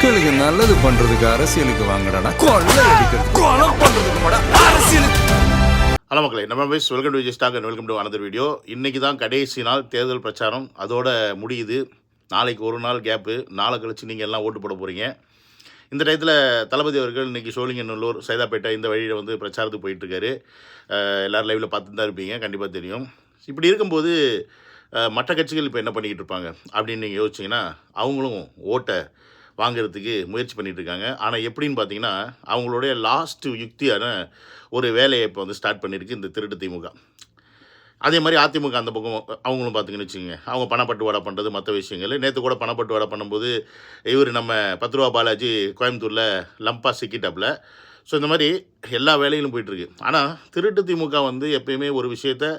மக்களுக்கு நல்லது பண்றதுக்கு அரசியலுக்கு வாங்கடா, கொள்ளை அடிக்கிறது கொலை பண்றதுக்கு மாடா அரசியலுக்கு. ஹலோ மக்களே, நம்ம பேஸ் welcome to Vijay stock and welcome to another video. இன்றைக்கி தான் கடைசி நாள் தேர்தல் பிரச்சாரம், அதோட முடியுது. நாளைக்கு ஒரு நாள் கேப்பு, நாளை கழிச்சு நீங்கள் எல்லாம் ஓட்டு போட போகிறீங்க. இந்த டயத்தில் தளபதி அவர்கள் இன்றைக்கி சோழிங்கநல்லூர், சைதாப்பேட்டை இந்த வழியில் வந்து பிரச்சாரத்துக்கு போயிட்டுருக்காரு. எல்லோரும் லைவில் பார்த்துட்டு தான் இருப்பீங்க, கண்டிப்பாக தெரியும். இப்படி இருக்கும்போது மற்ற கட்சிகள் இப்போ என்ன பண்ணிக்கிட்டு இருப்பாங்க அப்படின்னு நீங்கள் யோசிச்சிங்கன்னா, அவங்களும் ஓட்டை வாங்கிறதுக்கு முயற்சி பண்ணிகிட்ருக்காங்க. ஆனால் எப்படின்னு பார்த்தீங்கன்னா, அவங்களுடைய லாஸ்ட்டு யுக்தியான ஒரு வேலையை இப்போ வந்து ஸ்டார்ட் பண்ணியிருக்கு இந்த திருட்டு திமுக. அதே மாதிரி அதிமுக அந்த பக்கம் அவங்களும் பார்த்திங்கன்னு வச்சுக்கோங்க, அவங்க பணப்பட்டுவாடா பண்ணுறது மற்ற விஷயங்கள். நேற்று கூட பணப்பட்டுவாடா பண்ணும்போது இவர் நம்ம 10 ரூபா பாலாஜி கோயம்புத்தூரில் லம்பாக சிக்கிட்டாப்பில். ஸோ இந்த மாதிரி எல்லா வேலையிலும் போயிட்டுருக்கு. ஆனால் திருட்டு திமுக வந்து எப்பயுமே ஒரு விஷயத்தை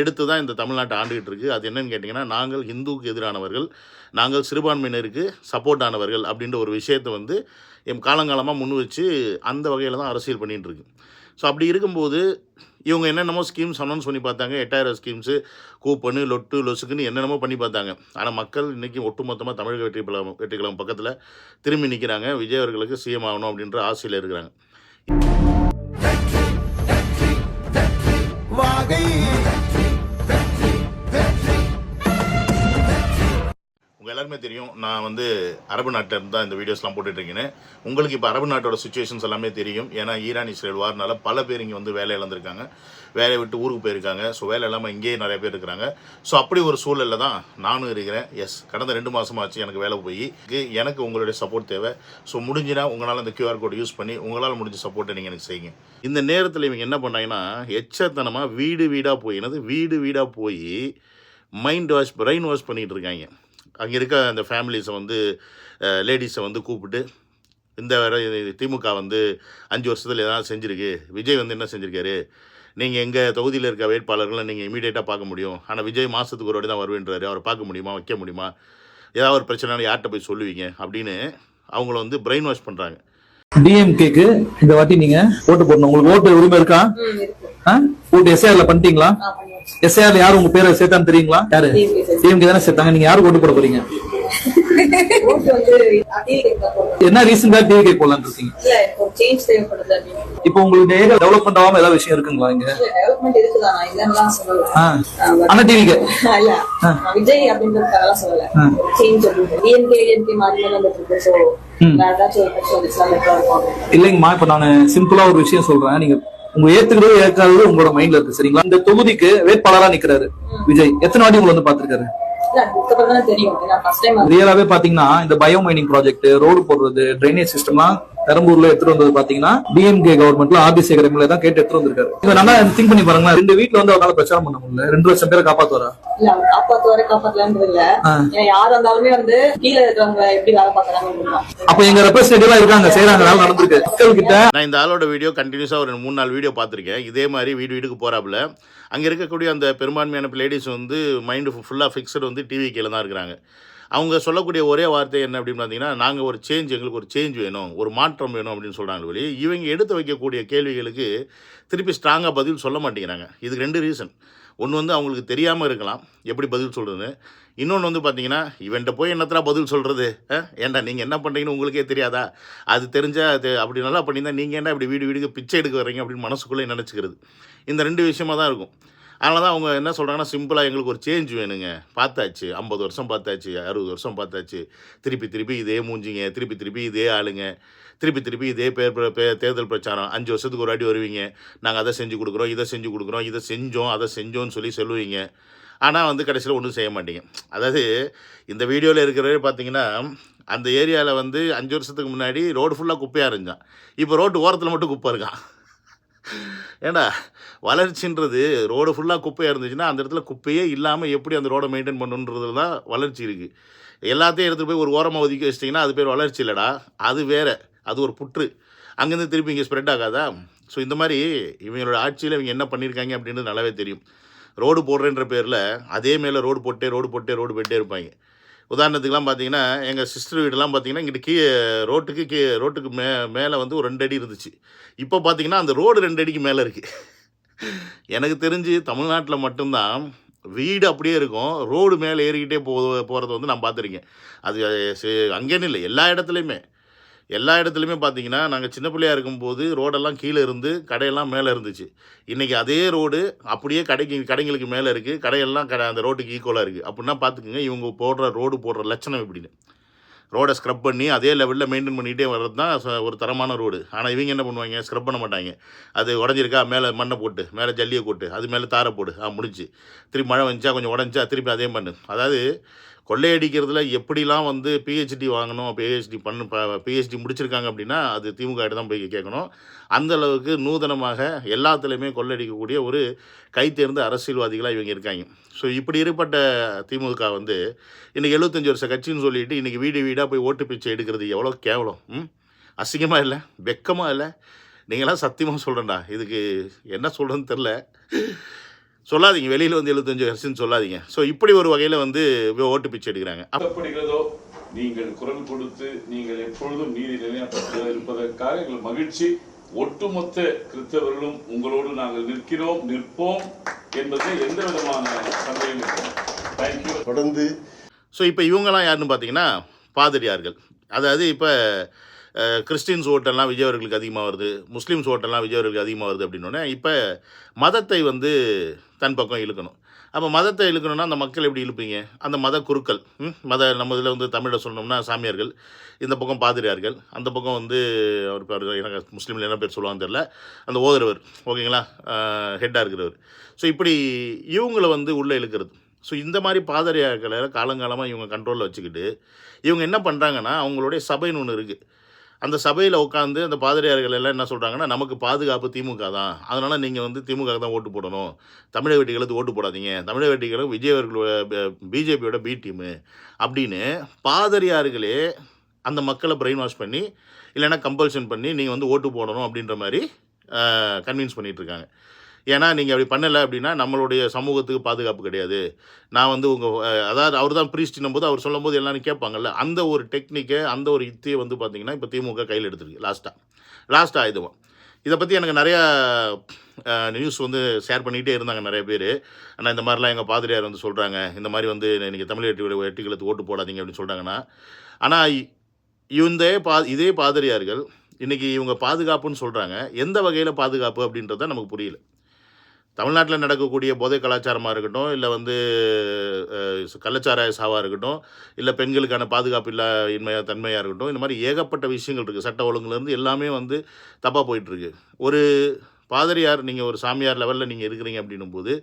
எடுத்து தான் இந்த தமிழ்நாட்டை ஆண்டுகிட்டு இருக்குது. அது என்னென்னு கேட்டிங்கன்னா, நாங்கள் இந்துவுக்கு எதிரானவர்கள், நாங்கள் சிறுபான்மையினருக்கு சப்போர்ட் ஆனவர்கள் அப்படின்ற ஒரு விஷயத்தை வந்து காலங்காலமாக முன் வச்சு அந்த வகையில் தான் அரசியல் பண்ணிகிட்டு இருக்கு. ஸோ அப்படி இருக்கும்போது இவங்க என்னென்னமோ ஸ்கீம்ஸ் அனௌன்ஸ் பண்ணி பார்த்தாங்க. 8000 ஸ்கீம்ஸு, கூப்பனு, லொட்டு லொசுக்குன்னு என்னென்னமோ பண்ணி பார்த்தாங்க. ஆனால் மக்கள் இன்றைக்கி ஒட்டுமொத்தமாக தமிழக வெற்றிக்கழகம் பக்கத்தில் திரும்பி நிற்கிறாங்க. விஜய் அவர்களுக்கு சிஎம் ஆகணும் அப்படின்ற ஆசையில் இருக்கிறாங்க. உங்கள் எல்லாருமே தெரியும், நான் வந்து அரபு நாட்டில் தான் இந்த வீடியோஸ்லாம் போட்டுட்ருக்கேன்னு. உங்களுக்கு இப்போ அரபு நாட்டோட சுச்சுவேஷன்ஸ் எல்லாமே தெரியும். ஏன்னா ஈரான் இஸ்ரேல் வார்னால பல பேர் இங்கே வந்து வேலை இழந்திருக்காங்க, வேலையை விட்டு ஊருக்கு போயிருக்காங்க. ஸோ வேலை இல்லாமல் இங்கேயே நிறைய பேர் இருக்கிறாங்க. ஸோ அப்படி ஒரு சூழலில் தான் நானும் இருக்கிறேன். கடந்த 2 மாதமாச்சு எனக்கு வேலை போய். எனக்கு உங்களுடைய சப்போர்ட் தேவை. ஸோ முடிஞ்சுனா உங்களால் அந்த QR கோட் யூஸ் பண்ணி உங்களால் முடிஞ்ச சப்போர்ட்டை நீங்கள் எனக்கு செய்யுங்க. இந்த நேரத்தில் இவங்க என்ன பண்ணுறாங்கன்னா, எச்சத்தனமாக வீடு வீடாக போய் பிரெயின் வாஷ் பண்ணிகிட்டு இருக்காங்க. அங்கே இருக்க அந்த ஃபேமிலிஸை வந்து லேடிஸை வந்து கூப்பிட்டு, இந்த திமுக வந்து 5 வருஷத்தில் எதாவது செஞ்சுருக்கு, விஜய் வந்து என்ன செஞ்சுருக்காரு, நீங்கள் எங்கள் தொகுதியில் இருக்க வேட்பாளர்களை நீங்கள் இமீடியட்டாக பார்க்க முடியும், ஆனால் விஜய் மாதத்துக்கு ஒரு வாட்டி தான் வருவேன்றாரு, அவரை பார்க்க முடியுமா, வைக்க முடியுமா, ஏதாவது ஒரு பிரச்சனை யார்கிட்ட போய் சொல்லுவீங்க அப்படின்னு அவங்கள வந்து பிரெயின் வாஷ் பண்ணுறாங்க. டிஎம்கேக்கு இந்த வாட்டி நீங்க ஓட்டு போடணும். உங்களுக்கு ஓட்டு உரிமை இருக்கா? ஓட்டு எஸ்ஐஆர்ல பண்ணிட்டீங்களா? எஸ்ஐஆர்ல யாரு உங்க பேரை சேர்த்தான்னு தெரியுங்களா? யாரு? டிஎம்கே தானே சேர்த்தாங்க. நீங்க யாருக்கு ஓட்டு போட போறீங்க? என்ன ரீசன்டா டிவிகே போடலான்னு இருக்கீங்க? இப்போ உங்களுக்கு ஏரியா டெவலப்மெண்ட் ஆகாம ஏதாவது விஷயம் இருக்குங்களா இங்க? ஆனா டிவிகே விஜய் அப்படின்றதுக்காக சொல்லல, சேஞ்ச் இல்லைங்கம்மா. இப்ப நான் சிம்பிளா ஒரு விஷயம் சொல்றேன், நீங்க உங்க ஏத்துக்கிறது ஏற்காதது உங்களோட மைண்ட்ல இருக்கு, சரிங்களா? இந்த தொகுதிக்கு வேட்பாளரா நிக்கிறாரு விஜய். எத்தனை வாட்டி உங்களை வந்து பாத்துருக்காரு? ரியலாவே பாத்தீங்கன்னா இந்த பயோ மைனிங் ப்ராஜெக்ட், ரோடு போடுறது, ட்ரைனேஜ் சிஸ்டம்லாம் பெரம்பூர்ல எடுத்துட்டு வந்தது பாத்தீங்கன்னா டிஎம்கே கவர்மெண்ட்ல ஆர்டி சேகரங்கள தான் கேட்டு எடுத்துட்டு வந்திருக்காரு. இவங்க நல்லா திங்க் பண்ணி பாருங்களா, 2 வீட்டுல வந்து அவரால் பிரச்சாரம் பண்ண முடியல. 2 லட்சம் பேரை காப்பாத்துவாரா? அப்ப எங்க ரெப்ரசன்டேட்டிவ் இருக்காங்க, செய்யறாங்க, நடந்திருக்கு மக்கள் கிட்ட. நான் இந்த ஆளோட வீடியோ கண்டினியூஸா ஒரு 3-4 வீடியோ பார்த்துருக்கேன். இதே மாதிரி வீட்டுக்கு போறாப்புல அங்கே இருக்கக்கூடிய அந்த பெரும்பான்மையான லேடிஸ் வந்து மைண்டு ஃபுல்லாக ஃபிக்ஸடு வந்து டிவி கீழே தான் இருக்கிறாங்க. அவங்க சொல்லக்கூடிய ஒரே வார்த்தை என்ன அப்படின்னு பார்த்தீங்கன்னா, நாங்கள் ஒரு எங்களுக்கு ஒரு சேஞ்ச் வேணும், ஒரு மாற்றம் வேணும் அப்படின்னு சொல்கிறாங்க. வழி இவங்க எடுத்து வைக்கக்கூடிய கேள்விகளுக்கு திருப்பி ஸ்ட்ராங்காக பதில் சொல்ல மாட்டேங்கிறாங்க. இதுக்கு 2 ரீசன். ஒன்று வந்து அவங்களுக்கு தெரியாமல் இருக்கலாம் எப்படி பதில் சொல்கிறது. இன்னொன்று வந்து பார்த்தீங்கன்னா, இவன்கிட்ட போய் என்னத்தரா பதில் சொல்கிறது, ஏன்டா நீங்கள் என்ன பண்ணுறீங்கன்னு உங்களுக்கே தெரியாதா, அது தெரிஞ்சால் அது அப்படி நல்லா பண்ணியிருந்தால் நீங்கள் என்ன இப்படி வீடுக்கு பிச்சை எடுக்க வர்றீங்க அப்படின்னு மனசுக்குள்ளே நினச்சிக்கிறது. இந்த 2 விஷயமாக தான் இருக்கும். அதனால தான் அவங்க என்ன சொல்கிறாங்கன்னா, சிம்பிளாக எங்களுக்கு ஒரு சேஞ்ச் வேணுங்க, பார்த்தாச்சு 50 வருஷம் பார்த்தாச்சு, 60 வருஷம் பார்த்தாச்சு, திருப்பி இதே மூஞ்சிங்க, திருப்பி இதே ஆளுங்க, திருப்பி இதே தேர்தல் பிரச்சாரம், 5 வருஷத்துக்கு ஒரு வாட்டி வருவீங்க, நாங்கள் அதை செஞ்சு கொடுக்குறோம், இதை செஞ்சு கொடுக்குறோம், இதை செஞ்சோம் அதை செஞ்சோன்னு சொல்லி சொல்லுவீங்க. ஆனால் வந்து கடைசியில் ஒன்றும் செய்ய மாட்டீங்க. அதாவது இந்த வீடியோவில் இருக்கிறவரை பார்த்தீங்கன்னா, அந்த ஏரியாவில் வந்து 5 வருஷத்துக்கு முன்னாடி ரோடு ஃபுல்லாக குப்பையாக இருந்தான், இப்போ ரோட்டு ஓரத்தில் மட்டும் குப்பை இருக்கான். ஏண்டா வளர்ச்சின்றது ரோடு ஃபுல்லாக குப்பையாக இருந்துச்சுன்னா அந்த இடத்துல குப்பையே இல்லாமல் எப்படி அந்த ரோடை மெயின்டைன் பண்ணுன்றது தான் வளர்ச்சி இருக்குது. எல்லாத்தையும் எடுத்துகிட்டு போய் ஒரு ஓரமாக ஒதுக்கி வச்சிட்டிங்கன்னா அது பேர் வளர்ச்சி இல்லைடா, அது வேறு, அது ஒரு புற்று. அங்கேருந்து திருப்பி இங்கே ஸ்ப்ரெட் ஆகாதா? ஸோ இந்த மாதிரி இவங்களோட ஆட்சியில் இவங்க என்ன பண்ணியிருக்காங்க அப்படின்றது நல்லாவே தெரியும். ரோடு போடுறேன்ற பேரில் அதே மேலே ரோடு போட்டே இருப்பாங்க. உதாரணத்துக்குலாம் பார்த்தீங்கன்னா, எங்கள் சிஸ்டர் வீடெல்லாம் பார்த்தீங்கன்னா இங்கிட்டு ரோட்டுக்கு மேலே வந்து ஒரு 2 அடி இருந்துச்சு. இப்போ பார்த்தீங்கன்னா அந்த ரோடு 2 அடிக்கு மேலே இருக்குது. எனக்கு தெரிஞ்சு தமிழ்நாட்டில் மட்டும்தான் வீடு அப்படியே இருக்கும், ரோடு மேலே ஏறிக்கிட்டே போகிறது வந்து நான் பார்த்துருக்கேன். அது அங்கேன்னு இல்லை, எல்லா இடத்துலையுமே பார்த்தீங்கன்னா, நாங்கள் சின்ன பிள்ளையாக இருக்கும்போது ரோடெல்லாம் கீழே இருந்து கடையெல்லாம் மேலே இருந்துச்சு. இன்றைக்கி அதே ரோடு அப்படியே கடைங்களுக்கு மேலே இருக்குது, கடையெல்லாம் அந்த ரோட்டுக்கு ஈக்குவலாக இருக்குது. அப்படின்னா பார்த்துக்குங்க இவங்க ரோடு போடுற லட்சணம் எப்படின்னு. ரோடை ஸ்க்ரப் பண்ணி அதே லெவலில் மெயின்டைன் பண்ணிகிட்டே வர்றது தான் ஒரு தரமான ரோடு. ஆனால் இவங்க என்ன பண்ணுவாங்க, ஸ்க்ரப் பண்ண மாட்டாங்க. அது உடஞ்சிருக்கா, மேலே மண்ணை போட்டு, மேலே ஜல்லியை போட்டு, அது மேலே தாரை போடு, முடிச்சு. திருப்பி மழை வந்துச்சா கொஞ்சம் உடஞ்சா திருப்பி அதே பண்ணு. அதாவது கொள்ளையடிக்கிறதுல எப்படிலாம் வந்து பிஹெச்டி வாங்கணும், பிஹெச்டி முடிச்சிருக்காங்க அப்படின்னா அது திமுக கிட்ட தான் போய் கேட்கணும். அந்தளவுக்கு நூதனமாக எல்லாத்துலேயுமே கொள்ளையடிக்கக்கூடிய ஒரு கைத்தேர்ந்த அரசியல்வாதிகளாக இவங்க இருக்காங்க. ஸோ இப்படி ஏற்பட்ட திமுக வந்து இன்றைக்கி 75 வருஷ கட்சின்னு சொல்லிட்டு இன்றைக்கி வீடாக போய் ஓட்டு பிச்சை எடுக்கிறது எவ்வளோ கேவலம். அசிங்கமாக இல்லை, வெக்கமாக இல்லை? நீங்களாம் சத்தியமாக சொல்கிறேன்டா, இதுக்கு என்ன சொல்கிறேன்னு தெரில. சொல்லாதீங்க, வெளியில் வந்து 75 வருஷம்னு சொல்லாதீங்க. ஸோ இப்படி ஒரு வகையில் வந்து ஓட்டு பிச்சை எடுக்கிறாங்க. அப்படிங்கிறதோ நீங்கள் குரல் கொடுத்து நீங்கள் எப்பொழுதும் நீதி நிலைநாட்டத்தில் இருப்பதற்காக எங்கள் மகிழ்ச்சி. ஒட்டுமொத்த கிறிஸ்தவர்களும் உங்களோடு நாங்கள் நிற்போம் என்பது எந்த விதமான சந்தேகம் இல்லை. தேங்க்யூ. தொடர்ந்து ஸோ இப்போ இவங்கெல்லாம் யாருன்னு பார்த்தீங்கன்னா பாதிரியார்கள். அதாவது இப்போ கிறிஸ்டின்ஸ் ஓட்டெல்லாம் விஜய் அவர்களுக்கு அதிகமாக வருது, முஸ்லீம்ஸ் ஓட்டெல்லாம் விஜய் அவர்களுக்கு அதிகமாக வருது அப்படின்னோடனே இப்போ மதத்தை வந்து தன் பக்கம் இழுக்கணும். அப்போ மதத்தை இழுக்கணும்னா அந்த மக்கள் எப்படி இழுப்பீங்க? அந்த மத குருக்கள், நம்ம இதில் வந்து தமிழில் சொன்னோம்னா சாமியார்கள், இந்த பக்கம் பாதிரியார்கள், அந்த பக்கம் வந்து அவர் பேர் எனக்கு முஸ்லீமில் என்ன பேர் சொல்லுவான்னு தெரில, அந்த ஓதுறவர், ஓகேங்களா, ஹெட்டாக இருக்கிறவர். ஸோ இப்படி இவங்களை வந்து உள்ளே இழுக்கிறது. ஸோ இந்த மாதிரி பாதிரியார்களை காலங்காலமாக இவங்க கண்ட்ரோலில் வச்சுக்கிட்டு இவங்க என்ன பண்ணுறாங்கன்னா, அவங்களுடைய சபைன்னு ஒன்று இருக்குது. அந்த சபையில் உட்காந்து அந்த பாதிரியார்கள் எல்லாம் என்ன சொல்கிறாங்கன்னா, நமக்கு பாதுகாப்பு திமுக தான், அதனால் நீங்கள் வந்து திமுக தான் ஓட்டு போடணும், தமிழக வெட்டிகளுக்கு ஓட்டு போடாதீங்க, தமிழக வெட்டிகளும் விஜய் அவர்களோட பிஜேபியோட பி டீமு அப்படின்னு பாதிரியார்களே அந்த மக்களை பிரெயின் வாஷ் பண்ணி இல்லைன்னா கம்பல்ஷன் பண்ணி நீங்கள் வந்து ஓட்டு போடணும் அப்படின்ற மாதிரி கன்வின்ஸ் பண்ணிகிட்ருக்காங்க. ஏன்னா நீங்கள் அப்படி பண்ணலை அப்படின்னா நம்மளுடைய சமூகத்துக்கு பாதுகாப்பு கிடையாது. நான் வந்து அதாவது அவர் தான் ப்ரீஸ்டினும் போது அவர் சொல்லும் போது எல்லாரும் கேட்பாங்கல்ல, அந்த ஒரு டெக்னிக்கை, அந்த ஒரு யுத்தியை வந்து பார்த்திங்கன்னா இப்போ திமுக கையில் எடுத்துருக்கு. லாஸ்ட்டாக ஆயுதம். இதை பற்றி எனக்கு நிறையா நியூஸ் வந்து ஷேர் பண்ணிக்கிட்டே இருந்தாங்க நிறைய பேர். ஆனால் இந்த மாதிரிலாம் எங்கள் பாதிரியார் வந்து சொல்கிறாங்க, இந்த மாதிரி வந்து இன்றைக்கி தமிழ் வெட்டிகளுக்கு ஓட்டு போடாதீங்க அப்படின்னு சொல்கிறாங்கன்னா, ஆனால் இதே பாதிரியார்கள் இன்றைக்கி இவங்க பாதுகாப்புன்னு சொல்கிறாங்க. எந்த வகையில் பாதுகாப்பு அப்படின்றத நமக்கு புரியல. தமிழ்நாட்டில் நடக்கக்கூடிய போதை கலாச்சாரமாக இருக்கட்டும், இல்லை வந்து கள்ளச்சாராய சாவாக இருக்கட்டும், இல்லை பெண்களுக்கான பாதுகாப்பு தன்மையாக இருக்கட்டும், இந்த மாதிரி ஏகப்பட்ட விஷயங்கள் இருக்குது. சட்ட ஒழுங்குலேருந்து எல்லாமே வந்து தப்பாக போயிட்டுருக்கு. ஒரு பாதிரியார், நீங்கள் ஒரு சாமியார் லெவலில் நீங்கள் இருக்கிறீங்க அப்படின்னும் போது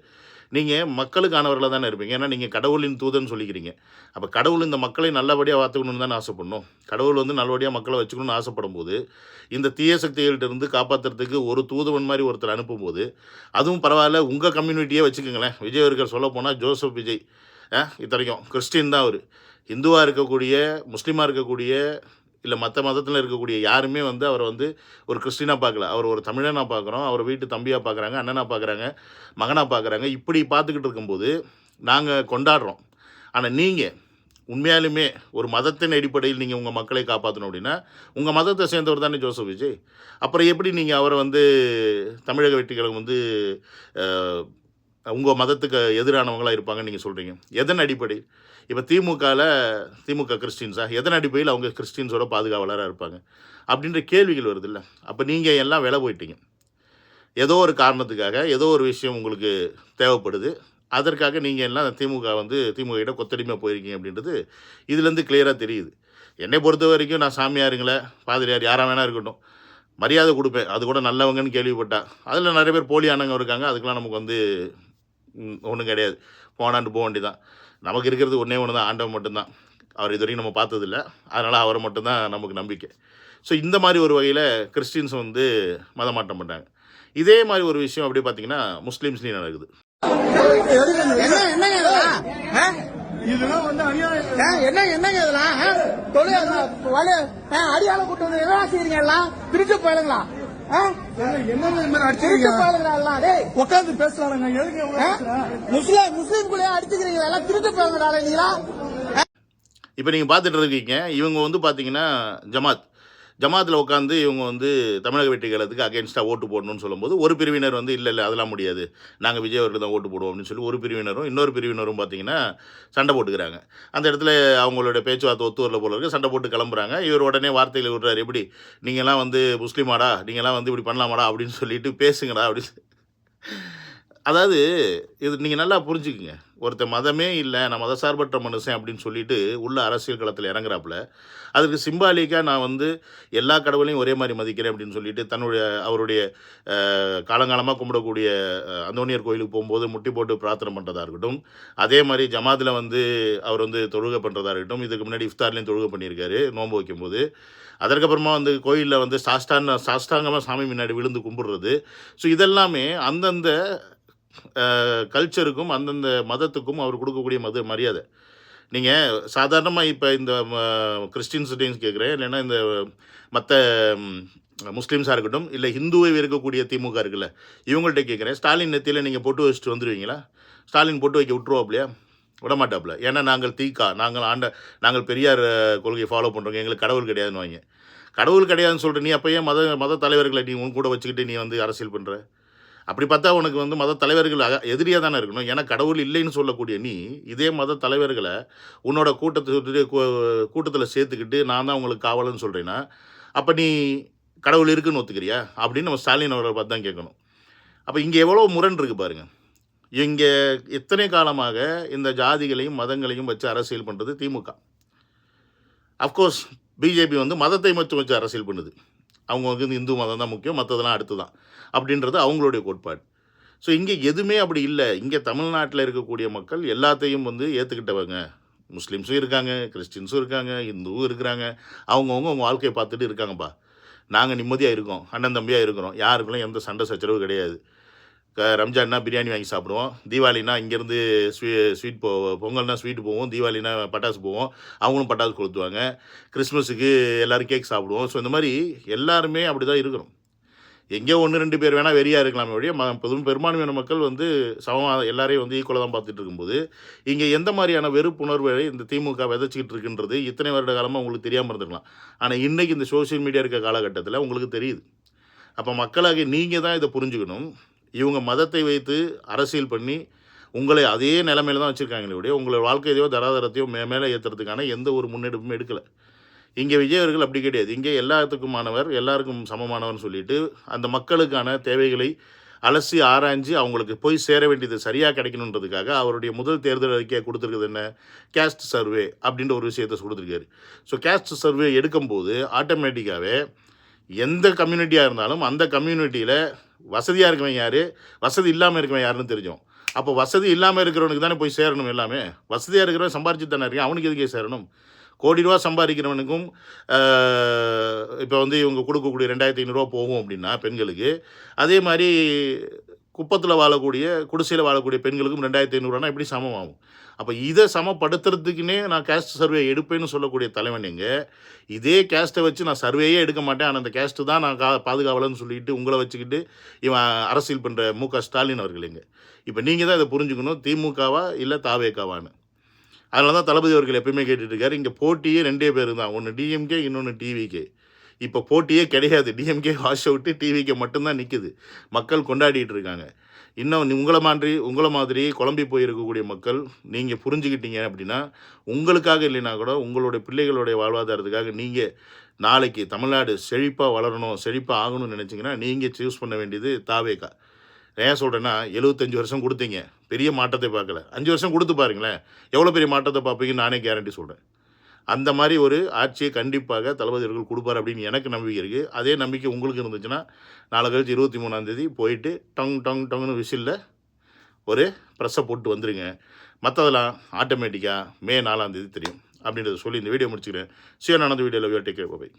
நீங்கள் மக்களுக்கானவர்களாக தானே இருப்பீங்க. ஏன்னா நீங்கள் கடவுளின் தூதன்னு சொல்லிக்கிறீங்க. அப்போ கடவுள் இந்த மக்களை நல்லபடியாக பார்த்துக்கணுன்னு தானே ஆசைப்படணும். கடவுள் வந்து நல்லபடியாக மக்களை வச்சுக்கணும்னு ஆசைப்படும் போது இந்த தீய சக்திகள்கிட்ட இருந்து காப்பாற்றுறதுக்கு ஒரு தூதுவன் மாதிரி ஒருத்தர் அனுப்பும்போது, அதுவும் பரவாயில்ல உங்கள் கம்யூனிட்டியே வச்சுக்கோங்களேன். விஜய் அவர்கள் சொல்ல போனால் ஜோசப் விஜய் இத்தனைக்கும் கிறிஸ்டின் தான். அவர் இந்துவாக இருக்கக்கூடிய, முஸ்லீமாக இருக்கக்கூடிய, இல்லை மற்ற மதத்தில் இருக்கக்கூடிய யாருமே வந்து அவரை வந்து ஒரு கிறிஸ்டினாக பார்க்கல. அவர் ஒரு தமிழனாக பார்க்குறோம், அவர் வீட்டு தம்பியாக பார்க்குறாங்க, அண்ணனாக பார்க்குறாங்க, மகனாக பார்க்குறாங்க. இப்படி பார்த்துக்கிட்டு இருக்கும்போது நாங்கள் கொண்டாடுறோம். ஆனால் நீங்கள் உண்மையாலுமே ஒரு மதத்தின் அடிப்படையில் நீங்கள் உங்கள் மக்களை காப்பாற்றணும் அப்படின்னா உங்கள் மதத்தை சேர்ந்தவர் தானே ஜோசப் விஜய். அப்புறம் எப்படி நீங்கள் அவரை வந்து தமிழக வெற்றிகளுக்கு வந்து உங்கள் மதத்துக்கு எதிரானவங்களாக இருப்பாங்கன்னு நீங்கள் சொல்கிறீங்க? எதன் அடிப்படை? இப்போ திமுக கிறிஸ்டின்ஸா? எதன் அடிப்படையில் அவங்க கிறிஸ்டின்ஸோட பாதுகாவலராக இருப்பாங்க அப்படின்ற கேள்விகள் வருது இல்லை? அப்போ நீங்கள் எல்லாம் விலை போயிட்டீங்க. ஏதோ ஒரு காரணத்துக்காக ஏதோ ஒரு விஷயம் உங்களுக்கு தேவைப்படுது, அதற்காக நீங்கள் எல்லாம் திமுக கிட்ட கொத்தடிமையாக போயிருக்கீங்க அப்படின்றது இதுலேருந்து கிளியராக தெரியுது. என்னை பொறுத்த வரைக்கும் நான் சாமியாருங்களே, பாதிரியார் யாராக வேணா இருக்கட்டும், மரியாதை கொடுப்பேன். அது கூட நல்லவங்கன்னு கேள்விப்பட்டா. அதில் நிறைய பேர் போலியானவங்க இருக்காங்க. அதுக்கெலாம் நமக்கு வந்து ஒன்றும் கிடையாது, போனாண்டு போக வேண்டியதான். நமக்கு இருக்கிறது ஒன்றே ஒன்று தான், ஆண்டவன் மட்டும்தான். அவர் இது வரைக்கும் நம்ம பார்த்ததில்ல, அதனால் அவரை மட்டும்தான் நமக்கு நம்பிக்கை. ஸோ இந்த மாதிரி ஒரு வகையில் கிறிஸ்டின்ஸ் வந்து மதமாற்றம் பண்ணுறாங்க. இதே மாதிரி ஒரு விஷயம் அப்படியே பார்த்தீங்கன்னா முஸ்லீம்ஸ்லேயும் நடக்குது. அடியாள கூட்டம் என்ன செய்றீங்க? எல்லாம் திருச்சி போயிடுங்களா? உட்காந்து பேசலாம். முஸ்லீம்குள்ளே அடிச்சுக்கிறீங்களா? எல்லாம் திருச்சி போயிடுங்களா? இப்போ நீங்கள் பார்த்துட்டு இருக்கீங்க, இவங்க வந்து பார்த்தீங்கன்னா ஜமாத். ஜமாத்தில் உட்காந்து இவங்க வந்து தமிழக வெற்றி கழகத்துக்கு அகேன்ஸ்டாக ஓட்டு போடணும்னு சொல்லும்போது ஒரு பிரிவினர் வந்து இல்லை அதெல்லாம் முடியாது, நாங்கள் விஜய் அவர்கள் தான் ஓட்டு போடுவோம் அப்படின்னு சொல்லி ஒரு பிரிவினரும் இன்னொரு பிரிவினரும் பார்த்தீங்கன்னா சண்டை போட்டுக்கிறாங்க. அந்த இடத்துல அவங்களோட பேச்சுவார்த்தை ஒத்து வரல போல இருக்குது, சண்டை போட்டு கிளம்புறாங்க. இவர் உடனே வார்த்தைகளை விடுறாரு, எப்படி நீங்கள்லாம் வந்து முஸ்லீமாடா, நீங்கள்லாம் வந்து இப்படி பண்ணலாமாடா அப்படின்னு சொல்லிட்டு பேசுங்கடா அப்படின்னு. அதாவது இது நீங்கள் நல்லா புரிஞ்சுக்குங்க. ஒருத்தர் மதமே இல்லை, நான் மதசார்பற்ற மனுஷன் அப்படின்னு சொல்லிட்டு உள்ள அரசியல் களத்தில் இறங்குறாப்புல, அதுக்கு சிம்பாலிக்காக நான் வந்து எல்லா கடவுளையும் ஒரே மாதிரி மதிக்கிறேன் அப்படின்னு சொல்லிட்டு அவருடைய காலங்காலமாக கும்பிடக்கூடிய அந்தோனியர் கோயிலுக்கு போகும்போது முட்டி போட்டு பிரார்த்தனை பண்ணுறதா இருக்கட்டும், அதே மாதிரி ஜமாத்தில் வந்து அவர் வந்து தொழுகை பண்ணுறதா இருக்கட்டும், இதுக்கு முன்னாடி இஃப்தார்லேயும் தொழுகை பண்ணியிருக்காரு நோன்பு வைக்கும்போது. அதற்கப்புறமா வந்து கோயிலில் வந்து சாஷ்டாங்கமாக சாமி முன்னாடி விழுந்து கும்பிடுறது. ஸோ இதெல்லாமே அந்தந்த கல்ச்சருக்கும் அந்தந்த மதத்துக்கும் அவர் கொடுக்கக்கூடிய மரியாதை. நீங்கள் சாதாரணமாக இப்போ இந்த கிறிஸ்டின்ஸ்டைன்ஸ் கேட்குறேன், இல்லைன்னா இந்த மற்ற முஸ்லீம்ஸாக இருக்கட்டும், இல்லை ஹிந்துவை இருக்கக்கூடிய திமுக இருக்குல்ல, இவங்கள்ட்ட கேட்குறேன், ஸ்டாலின் நெத்தியில் நீங்கள் பொட்டு வச்சுட்டு வந்துடுவீங்களா? ஸ்டாலின் பொட்டு வைக்க விட்டுருவாப்லையா? விடமாட்டாப்புல. ஏன்னா நாங்கள் தீக்கா, நாங்கள் பெரியார் கொள்கையை ஃபாலோ பண்ணுறோங்க, எங்களுக்கு கடவுள் கிடையாதுன்னு வாங்க. கடவுள் கிடையாதுன்னு சொல்கிற நீ அப்போ ஏன் மத தலைவர்களை நீ உன் கூட வச்சுக்கிட்டு நீ வந்து அரசியல் பண்ணுற? அப்படி பார்த்தா உனக்கு வந்து மத தலைவர்கள் எதிரியாக தானே இருக்கணும். ஏன்னா கடவுள் இல்லைன்னு சொல்லக்கூடிய நீ இதே மத தலைவர்களை உன்னோட கூட்டத்தில் சேர்த்துக்கிட்டு நான் தான் உங்களுக்கு காவலன்னு சொல்கிறேன்னா, அப்போ நீ கடவுள் இருக்குன்னு ஒத்துக்கிறியா அப்படின்னு நம்ம ஸ்டாலின் அவரை பார்த்து தான் கேட்கணும். அப்போ இங்கே எவ்வளோ முரண் இருக்குது பாருங்கள். இங்கே எத்தனை காலமாக இந்த ஜாதிகளையும் மதங்களையும் வச்சு அரசியல் பண்ணுறது திமுக. அஃப்கோர்ஸ் பிஜேபி வந்து மதத்தை மட்டும் வச்சு அரசியல் பண்ணுது. அவங்க வந்து இந்து மதம் தான் முக்கியம், மற்றதெல்லாம் அடுத்து தான் அப்படின்றது அவங்களுடைய கோட்பாடு. ஸோ இங்கே எதுவுமே அப்படி இல்லை. இங்கே தமிழ்நாட்டில் இருக்கக்கூடிய மக்கள் எல்லாத்தையும் வந்து ஏற்றுக்கிட்டவங்க. முஸ்லீம்ஸும் இருக்காங்க, கிறிஸ்டின்ஸும் இருக்காங்க, இந்துவும் இருக்கிறாங்க. அவங்கவுங்க அவங்க வாழ்க்கையை பார்த்துட்டு இருக்காங்கப்பா. நாங்கள் நிம்மதியாக இருக்கோம், அண்ணன் தம்பியாக இருக்கிறோம், யாருக்குள்ள எந்த சண்டை சச்சரவு கிடையாது. ரம்ஜான்னா பிரியாணி வாங்கி சாப்பிடுவோம், தீபாவளினா இங்கேருந்து ஸ்வீட் பொங்கல்னா ஸ்வீட்டு போவோம், தீபாவளினா பட்டாசு போவோம், அவங்களும் பட்டாசு கொளுத்துவாங்க, கிறிஸ்மஸுக்கு எல்லோரும் கேக் சாப்பிடுவோம். ஸோ இந்த மாதிரி எல்லாருமே அப்படி தான் இருக்கிறோம். எங்கேயோ 1-2 பேர் வேணால் வெறியாக இருக்கலாமே ஒழிய பெரும்பான்மையான மக்கள் வந்து சமமாக எல்லாரையும் வந்து ஈக்குவலாக தான் பார்த்துட்டு இருக்கும்போது, இங்கே எந்த மாதிரியான வெறுப்புணர்வை இந்த திமுக விதைச்சிக்கிட்டு இருக்குன்றது இத்தனை வருட காலமாக உங்களுக்கு தெரியாமல் இருந்திருக்கலாம். ஆனால் இன்றைக்கி இந்த சோஷியல் மீடியா இருக்க காலகட்டத்தில் உங்களுக்கு தெரியுது. அப்போ மக்களாக நீங்கள் தான் இதை புரிஞ்சுக்கணும். இவங்க மதத்தை வைத்து அரசியல் பண்ணி உங்களை அதே நிலைமையில தான் வச்சுருக்காங்களே ஒழிய உங்களோட வாழ்க்கையோ தராதரத்தையோ மேலே ஏற்றுறதுக்கான எந்த ஒரு முன்னெடுப்புமே எடுக்கலை. இங்கே விஜய் அவர்கள் அப்படி கிடையாது. இங்கே எல்லாத்துக்குமானவர், எல்லாருக்கும் சமமானவர்னு சொல்லிட்டு அந்த மக்களுக்கான தேவைகளை அலசி ஆராய்ஞ்சு அவங்களுக்கு போய் சேர வேண்டியது சரியாக கிடைக்கணுன்றதுக்காக அவருடைய முதல் தேர்தல் அறிக்கையை கொடுத்துருக்குது என்ன, கேஸ்ட் சர்வே அப்படின்ற ஒரு விஷயத்தை கொடுத்துருக்காரு. ஸோ கேஸ்ட் சர்வே எடுக்கும்போது ஆட்டோமேட்டிக்காகவே எந்த கம்யூனிட்டியாக இருந்தாலும் அந்த கம்யூனிட்டியில் வசதியாக இருக்கவன் யார், வசதி இல்லாமல் இருக்கவன் யாருன்னு தெரிஞ்சோம். அப்போ வசதி இல்லாமல் இருக்கிறவனுக்கு தானே போய் சேரணும். எல்லாமே வசதியாக இருக்கிறவன் சம்பாரிச்சு தானே இருக்கேன், அவனுக்கு எதுக்கே சேரணும்? கோடி ரூபா சம்பாதிக்கிறவனுக்கும் இப்போ வந்து இவங்க கொடுக்கக்கூடிய 2500 போகும் அப்படின்னா பெண்களுக்கு, அதே மாதிரி குப்பத்தில் வாழக்கூடிய குடிசையில் வாழக்கூடிய பெண்களுக்கும் 2500 எப்படி சமமாகும்? அப்போ இதை சமப்படுத்துறதுக்குன்னே நான் கேஸ்ட் சர்வே எடுப்பேன்னு சொல்லக்கூடிய தலைவன் எங்கே? இதே கேஸ்ட்டை வச்சு நான் சர்வேயே எடுக்க மாட்டேன், ஆனால் அந்த கேஸ்ட்டு தான் நான் பாதுகாவலன்னு சொல்லிட்டு உங்களை வச்சுக்கிட்டு இவன் அரசியல் பண்ணுற மு.க. ஸ்டாலின் அவர்கள் எங்கே? இப்போ நீங்கள் தான் இதை புரிஞ்சுக்கணும், திமுகவா இல்லை தாவேக்காவான்னு. அதனால தான் தளபதி அவர்கள் எப்பயுமே கேட்டுட்ருக்காரு, இங்கே போட்டியே 2 பேர் தான், ஒன்று டிஎம்கே இன்னொன்று டிவிகே. இப்போ போட்டியே கிடையாது, டிஎம்கே வாஷ் அவுட்டு, டிவிகே மட்டும்தான் நிற்குது. மக்கள் கொண்டாடிட்டு இருக்காங்க. இன்னும் உங்களை மாதிரி குழம்பி போயிருக்கக்கூடிய மக்கள் நீங்கள் புரிஞ்சுக்கிட்டீங்க அப்படின்னா, உங்களுக்காக இல்லைனா கூட உங்களுடைய பிள்ளைகளுடைய வாழ்வாதாரத்துக்காக நீங்கள் நாளைக்கு தமிழ்நாடு செழிப்பாக வளரணும், செழிப்பாக ஆகணும்னு நினச்சிங்கன்னா நீங்கள் சூஸ் பண்ண வேண்டியது தாவேகா. ஏன் சொல்கிறேன்னா, 75 வருஷம் கொடுத்தீங்க, பெரிய மாற்றத்தை பார்க்கல. 5 வருஷம் கொடுத்து பாருங்களேன், எவ்வளோ பெரிய மாற்றத்தை பார்ப்பீங்கன்னு நானே கேரண்டி சொல்கிறேன். அந்த மாதிரி ஒரு ஆட்சியை கண்டிப்பாக தளபதி அவர்கள் கொடுப்பார் அப்படின்னு எனக்கு நம்பிக்கை இருக்குது. அதே நம்பிக்கை உங்களுக்கு இருந்துச்சுன்னா நாளை கழிச்சு 23ஆம் தேதி போயிட்டு டங்குன்னு விசிலில் ஒரு ப்ரெஸ்ஸை போட்டு வந்துடுங்க. மற்றதெல்லாம் ஆட்டோமேட்டிக்காக மே 4ஆம் தேதி தெரியும் அப்படின்றத சொல்லி இந்த வீடியோ முடிச்சுக்கிறேன். சிவனானந்த வீடியோவில் டேக் கேர், பை.